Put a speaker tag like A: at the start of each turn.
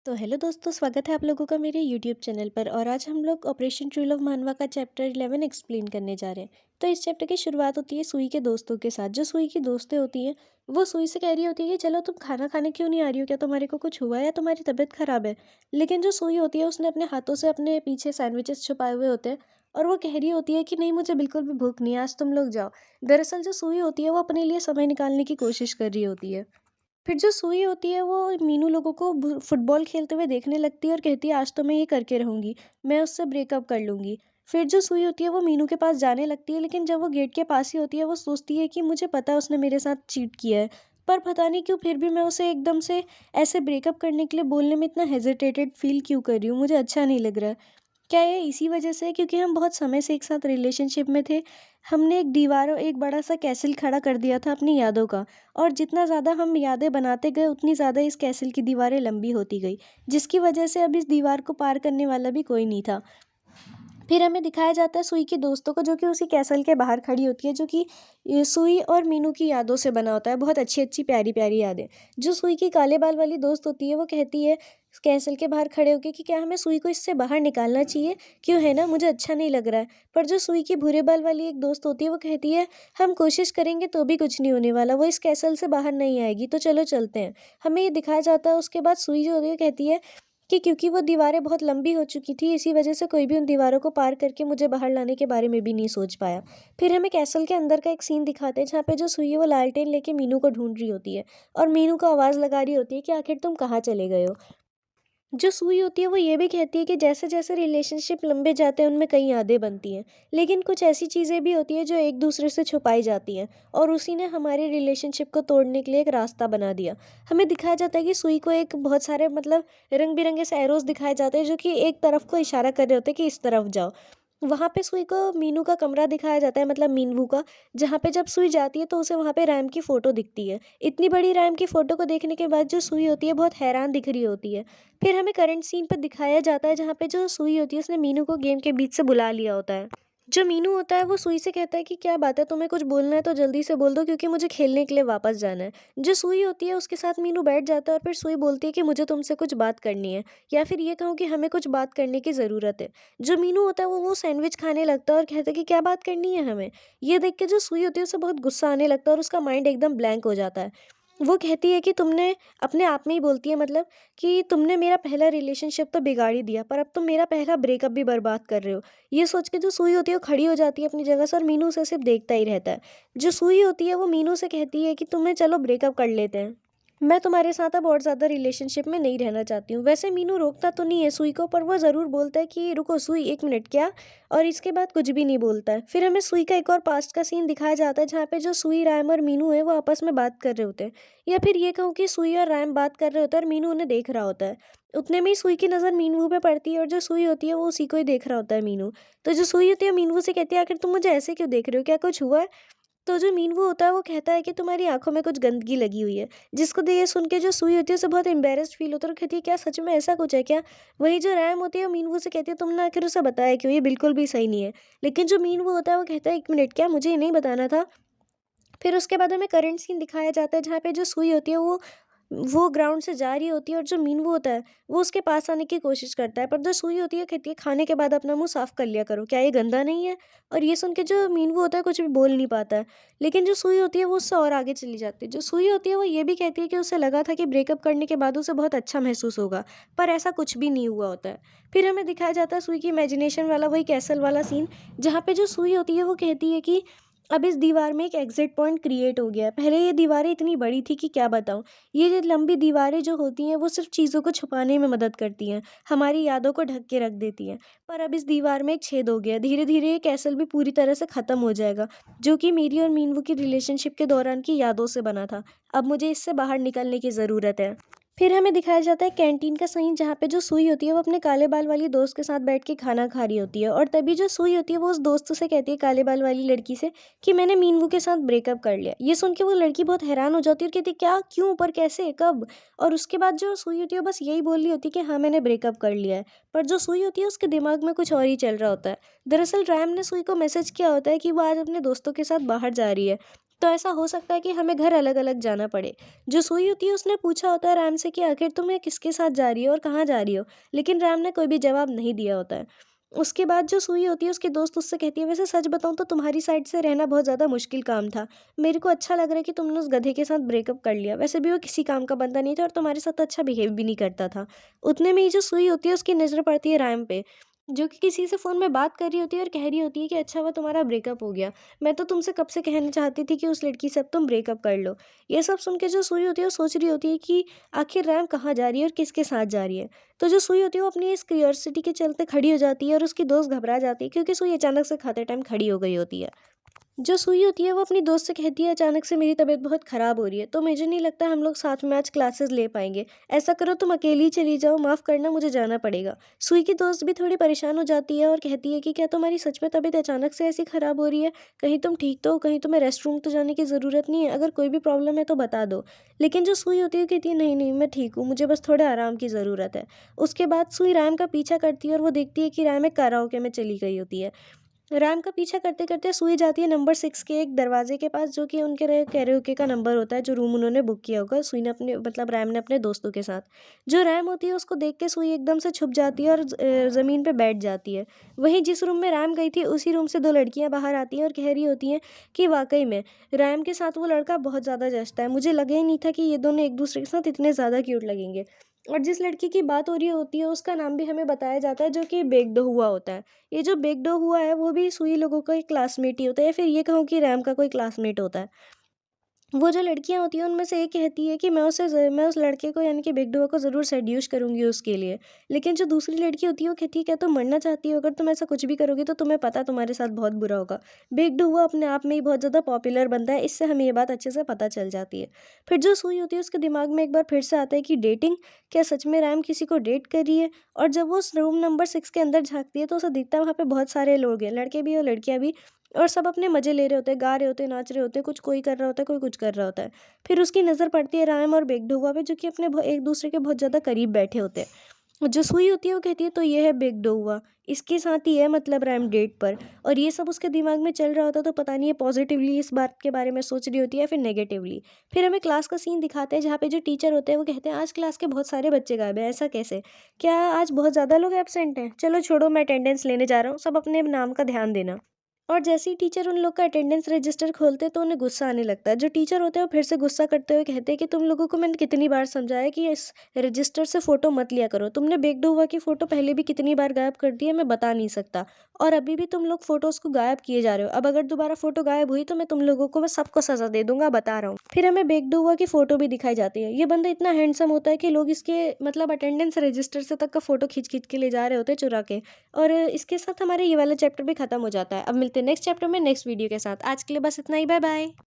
A: तो हेलो दोस्तों, स्वागत है आप लोगों का मेरे यूट्यूब चैनल पर। और आज हम लोग ऑपरेशन ट्रू लव मानवा का चैप्टर 11 एक्सप्लेन करने जा रहे हैं। तो इस चैप्टर की शुरुआत होती है सुई के दोस्तों के साथ। जो सुई की दोस्तें होती हैं वो सुई से कह रही होती है कि चलो तुम खाना खाने क्यों नहीं आ रही हो, क्या तुम्हारे को कुछ हुआ है या तुम्हारी तबीयत खराब है। लेकिन जो सुई होती है उसने अपने हाथों से अपने पीछे सैंडविचेस छुपाए हुए होते हैं और वो कह रही होती है कि नहीं, मुझे बिल्कुल भी भूख नहीं है, आज तुम लोग जाओ। दरअसल जो सुई होती है वो अपने लिए समय निकालने की कोशिश कर रही होती है। फिर जो सुई होती है वो मीनू लोगों को फुटबॉल खेलते हुए देखने लगती है और कहती है आज तो मैं ये करके रहूँगी, मैं उससे ब्रेकअप कर लूँगी। फिर जो सुई होती है वो मीनू के पास जाने लगती है, लेकिन जब वो गेट के पास ही होती है वो सोचती है कि मुझे पता है उसने मेरे साथ चीट किया है, पर पता नहीं क्यों फिर भी मैं उसे एकदम से ऐसे ब्रेकअप करने के लिए बोलने में इतना हेजिटेटेड फील क्यों कर रही हूँ, मुझे अच्छा नहीं लग रहा है। क्या ये इसी वजह से है क्योंकि हम बहुत समय से एक साथ रिलेशनशिप में थे? हमने एक दीवार और एक बड़ा-सा कैसल खड़ा कर दिया था अपनी यादों का, और जितना ज़्यादा हम यादें बनाते गए उतनी ज़्यादा इस कैसल की दीवारें लंबी होती गई, जिसकी वजह से अब इस दीवार को पार करने वाला भी कोई नहीं था। फिर हमें दिखाया जाता है सुई के दोस्तों को जो कि उसी कैसल के बाहर खड़ी होती है, जो कि ये सुई और मीनू की यादों से बना होता है, बहुत अच्छी-अच्छी प्यारी-प्यारी यादें। जो सुई की काले बाल वाली दोस्त होती है वो कहती है कैसल के बाहर खड़े होके कि क्या हमें सुई को इससे बाहर निकालना चाहिए? क्यों, है ना? मुझे अच्छा नहीं लग रहा है। पर जो सुई की भूरे बाल वाली एक दोस्त होती है वो कहती है हम कोशिश करेंगे तो भी कुछ नहीं होने वाला, वो इस कैसल से बाहर नहीं आएगी, तो चलो चलते हैं। हमें ये दिखाया जाता है उसके बाद सुई जो होती है कहती है कि क्योंकि वो दीवारें बहुत लंबी हो चुकी थी, इसी वजह से कोई भी उन दीवारों को पार करके मुझे बाहर लाने के बारे में भी नहीं सोच पाया। फिर हमें कैसल के अंदर का एक सीन दिखाते हैं जहाँ पे जो सुई है वो लालटेन लेके मीनू को ढूंढ रही होती है और मीनू को आवाज़ लगा रही होती है कि आखिर तुम कहाँ चले गए हो। जो सुई होती है वो ये भी कहती है कि जैसे-जैसे रिलेशनशिप लंबे जाते हैं उनमें कई यादें बनती हैं। लेकिन कुछ ऐसी चीज़ें भी होती हैं जो एक दूसरे से छुपाई जाती हैं, और उसी ने हमारे रिलेशनशिप को तोड़ने के लिए एक रास्ता बना दिया। हमें दिखाया जाता है कि सुई को एक बहुत सारे मतलब रंग-बिरंगे से एरोज़ दिखाए जाते हैं जो कि एक तरफ को इशारा कर रहे होते हैं कि इस तरफ जाओ। वहाँ पे सुई को मीनू का कमरा दिखाया जाता है, मतलब मीनू का, जहाँ पे जब सुई जाती है तो उसे वहाँ पे रैम की फ़ोटो दिखती है। इतनी बड़ी रैम की फ़ोटो को देखने के बाद जो सुई होती है बहुत हैरान दिख रही होती है। फिर हमें करंट सीन पर दिखाया जाता है जहाँ पे जो सुई होती है उसने मीनू को गेम के बीच से बुला लिया होता है। जो मीनू होता है वो सुई से कहता है कि क्या बात है, तुम्हें कुछ बोलना है तो जल्दी से बोल दो क्योंकि मुझे खेलने के लिए वापस जाना है। जो सुई होती है उसके साथ मीनू बैठ जाता है और फिर सुई बोलती है कि मुझे तुमसे कुछ बात करनी है, या फिर ये कहूँ कि हमें कुछ बात करने की ज़रूरत है। जो मीनू होता है वो सैंडविच खाने लगता है और कहता है कि क्या बात करनी है हमें। ये देख के जो सुई होती है उसे बहुत गुस्सा आने लगता है और उसका माइंड एकदम ब्लैंक हो जाता है। वो कहती है कि तुमने, अपने आप में ही बोलती है मतलब, कि तुमने मेरा पहला रिलेशनशिप तो बिगाड़ ही दिया, पर अब तुम मेरा पहला ब्रेकअप भी बर्बाद कर रहे हो। ये सोच के जो सुई होती है वो खड़ी हो जाती है अपनी जगह से और मीनू उसे सिर्फ देखता ही रहता है। जो सुई होती है वो मीनू से कहती है कि तुम्हें चलो ब्रेकअप कर लेते हैं, मैं तुम्हारे साथ अब और ज़्यादा रिलेशनशिप में नहीं रहना चाहती हूँ। वैसे मीनू रोकता तो नहीं है सुई को, पर वो ज़रूर बोलता है कि रुको सुई, एक मिनट, क्या? और इसके बाद कुछ भी नहीं बोलता है। फिर हमें सुई का एक और पास्ट का सीन दिखाया जाता है जहाँ पे जो सुई, रैम और मीनू है वो आपस में बात कर रहे होते हैं, या फिर ये कहूँ कि सुई और रैम बात कर रहे होते हैं और मीनू उन्हें देख रहा होता है। उतने में ही सुई की नज़र मीनू पे पड़ती है और जो सुई होती है वो उसी को ही देख रहा होता है, मीनू। तो जो सुई होती है मीनू से कहती है आखिर तुम मुझे ऐसे क्यों देख रहे हो, क्या कुछ हुआ है? तो जो मीनू होता है वो कहता है कि तुम्हारी आँखों में कुछ गंदगी लगी हुई है, जिसको ये सुन के जो सुई होती है उसे बहुत एम्बैरेस्ड फ़ील होता है और कहती है क्या सच में ऐसा कुछ है क्या? वहीं जो रैम होती है वो मीनू से कहती है तुमने आखिर उसे बताया क्यों? ये बिल्कुल भी सही नहीं है। लेकिन जो मीनू होता है वो कहता है 1 मिनट, क्या मुझे ये नहीं बताना था? फिर उसके बाद हमें करंट सीन दिखाया जाता है जहाँ पे जो सुई होती है वो ग्राउंड से जा रही होती है और जो मीनू होता है वो उसके पास आने की कोशिश करता है, पर जो सुई होती है कहती है खाने के बाद अपना मुंह साफ कर लिया करो, क्या ये गंदा नहीं है? और ये सुन के जो मीनू होता है कुछ भी बोल नहीं पाता है। लेकिन जो सुई होती है वो उससे और आगे चली जाती है। जो सुई होती है वो ये भी कहती है कि उसे लगा था कि ब्रेकअप करने के बाद उसे बहुत अच्छा महसूस होगा, पर ऐसा कुछ भी नहीं हुआ होता है। फिर हमें दिखाया जाता है सुई की इमेजिनेशन वाला वही कैसल वाला सीन, जहाँ पे जो सुई होती है वो कहती है कि अब इस दीवार में एक एग्जिट पॉइंट क्रिएट हो गया है। पहले ये दीवारें इतनी बड़ी थी कि क्या बताऊँ। ये जो लंबी दीवारें जो होती हैं वो सिर्फ़ चीज़ों को छुपाने में मदद करती हैं, हमारी यादों को ढक के रख देती हैं। पर अब इस दीवार में एक छेद हो गया है, धीरे-धीरे ये कैसल भी पूरी तरह से ख़त्म हो जाएगा, जो कि मेरी और मीनू की रिलेशनशिप के दौरान की यादों से बना था। अब मुझे इससे बाहर निकलने की ज़रूरत है। फिर हमें दिखाया जाता है कैंटीन का सीन जहाँ पे जो सुई होती है वो अपने काले बाल वाली दोस्त के साथ बैठ के खाना खा रही होती है, और तभी जो सुई होती है वो उस दोस्त से कहती है, काले बाल वाली लड़की से, कि मैंने मीनू के साथ ब्रेकअप कर लिया। ये सुन के वो लड़की बहुत हैरान हो जाती है और कहती है क्या, क्यों, पर कैसे, कब? और उसके बाद जो सुई होती है वो बस यही बोल रही होती है कि हाँ मैंने ब्रेकअप कर लिया है। पर जो सुई होती है उसके दिमाग में कुछ और ही चल रहा होता है। दरअसल रैम ने सुई को मैसेज किया होता है कि वो आज अपने दोस्तों के साथ बाहर जा रही है, तो ऐसा हो सकता है कि हमें घर अलग अलग जाना पड़े। जो सुई होती है उसने पूछा होता है रैम से कि आखिर तुम ये किसके साथ जा रही हो और कहाँ जा रही हो, लेकिन रैम ने कोई भी जवाब नहीं दिया होता है। उसके बाद जो सुई होती है उसकी दोस्त उससे कहती है, वैसे सच बताऊं तो तुम्हारी साइड से रहना बहुत ज़्यादा मुश्किल काम था। मेरे को अच्छा लग रहा है कि तुमने उस गधे के साथ ब्रेकअप कर लिया, वैसे भी वो किसी काम का बंदा नहीं था और तुम्हारे साथ अच्छा बिहेव भी नहीं करता था। उतने में ही जो सुई होती है उसकी नज़र पड़ती है रैम पे, जो कि किसी से फ़ोन में बात कर रही होती है और कह रही होती है कि अच्छा हुआ तुम्हारा ब्रेकअप हो गया। मैं तो तुमसे कब से कहना चाहती थी कि उस लड़की से अब तुम ब्रेकअप कर लो। ये सब सुन के जो सुई होती है वो सोच रही होती है कि आखिर रैम कहाँ जा रही है और किसके साथ जा रही है। तो जो सुई होती है वो अपनी इस क्यूरियोसिटी के चलते खड़ी हो जाती है और उसकी दोस्त घबरा जाती है, क्योंकि सुई अचानक से खाते टाइम खड़ी हो गई होती है। जो सुई होती है वो अपनी दोस्त से कहती है, अचानक से मेरी तबीयत बहुत ख़राब हो रही है, तो मुझे नहीं लगता हम लोग साथ में आज क्लासेस ले पाएंगे। ऐसा करो तुम अकेली ही चली जाओ, माफ़ करना मुझे जाना पड़ेगा। सुई की दोस्त भी थोड़ी परेशान हो जाती है और कहती है कि क्या तुम्हारी सच में तबीयत अचानक से ऐसी ख़राब हो रही है? कहीं तुम ठीक तो हो? कहीं तुम्हें रेस्ट रूम तो जाने की ज़रूरत नहीं है? अगर कोई भी प्रॉब्लम है तो बता दो। लेकिन जो सुई होती है कहती है, नहीं नहीं मैं ठीक हूँ, मुझे बस थोड़े आराम की ज़रूरत है। उसके बाद सुई रैम का पीछा करती है और वो देखती है कि रैम एक कराओके में चली गई होती है। रैम का पीछा करते करते सुई जाती है नंबर 6 के एक दरवाजे के पास, जो कि उनके कैरियोके का नंबर होता है, जो रूम उन्होंने बुक किया होगा। सुई ने अपने मतलब रैम ने अपने दोस्तों के साथ। जो रैम होती है उसको देख के सुई एकदम से छुप जाती है और ज़मीन पे बैठ जाती है। वहीं जिस रूम में रैम गई थी उसी रूम से दो लड़कियां बाहर आती हैं और कह रही होती हैं कि वाकई में रैम के साथ वो लड़का बहुत ज़्यादा जचता है, मुझे लगा ही नहीं था कि ये दोनों एक दूसरे के साथ इतने ज़्यादा क्यूट लगेंगे। और जिस लड़की की बात हो रही होती है उसका नाम भी हमें बताया जाता है, जो कि बेगडो हुआ होता है। ये जो बेगडो हुआ है वो भी सुई लोगों का एक क्लासमेट ही होता है, या फिर ये कहूँ कि रैम का कोई क्लासमेट होता है। वो जो लड़कियाँ होती हैं उनमें से एक कहती है कि मैं उस लड़के को यानी कि बेगडुआ को ज़रूर सेड्यूस करूँगी उसके लिए। लेकिन जो दूसरी लड़की होती है वो कहती है, क्या तुम मरना चाहती हो? अगर तुम ऐसा कुछ भी करोगी तो तुम्हें पता है तुम्हारे साथ बहुत बुरा होगा। बेगडुआ अपने आप में ही बहुत ज़्यादा पॉपुलर बनता है, इससे हमें ये बात अच्छे से पता चल जाती है। फिर जो सुई होती है उसके दिमाग में एक बार फिर से आता है कि डेटिंग, क्या सच में रैम किसी को डेट कर रही है? और जब वो उस रूम नंबर 6 के अंदर झाँकती है तो उसे दिखता है वहाँ पे बहुत सारे लोग हैं, लड़के भी और लड़कियाँ भी। और सब अपने मज़े ले रहे होते हैं, गा रहे होते हैं, नाच रहे होते हैं, कुछ कोई कर रहा होता है, कोई कुछ कर रहा होता है। फिर उसकी नज़र पड़ती है रैम और बेगडोवा पे, जो कि अपने एक दूसरे के बहुत ज़्यादा करीब बैठे होते हैं। और जो सुई होती है वो कहती है, तो ये है बेगडोवा, इसके साथ ही है मतलब रैम डेट पर। और ये सब उसके दिमाग में चल रहा होता है, तो पता नहीं है पॉजिटिवली इस बात के बारे में सोच रही होती है या फिर नेगेटिवली। फिर हमें क्लास का सीन दिखाते हैं जहाँ पे जो टीचर होते हैं वो कहते हैं, आज क्लास के बहुत सारे बच्चे गायब हैं, ऐसा कैसे? क्या आज बहुत ज़्यादा लोग एब्सेंट हैं? चलो छोड़ो, मैं अटेंडेंस लेने जा रहा हूँ, सब अपने नाम का ध्यान देना। और जैसे ही टीचर उन लोग का अटेंडेंस रजिस्टर खोलते हैं तो उन्हें गुस्सा आने लगता है। जो टीचर होते हैं वो फिर से गुस्सा करते हुए कहते हैं कि तुम लोगों को मैंने कितनी बार समझाया कि इस रजिस्टर से फ़ोटो मत लिया करो। तुमने बेगडोवा की फ़ोटो पहले भी कितनी बार गायब कर दी है मैं बता नहीं सकता। और अभी भी तुम लोग फ़ोटोज़ को गायब किए जा रहे हो। अब अगर दोबारा फ़ोटो गायब हुई तो मैं तुम लोगों को मैं सबको सज़ा दे दूंगा, बता रहा हूँ। फिर हमें बेगडोवा की फ़ोटो भी दिखाई जाती है। ये बंदा इतना हैंडसम होता है कि लोग इसके मतलब अटेंडेंस रजिस्टर से तक का फ़ोटो खींच खींच के ले जा रहे होते हैं चुरा के। और इसके साथ हमारे ये वाला चैप्टर भी खत्म हो जाता है। अब मिलते हैं नेक्स्ट चैप्टर में नेक्स्ट वीडियो के साथ। आज के लिए बस इतना ही, बाय बाय।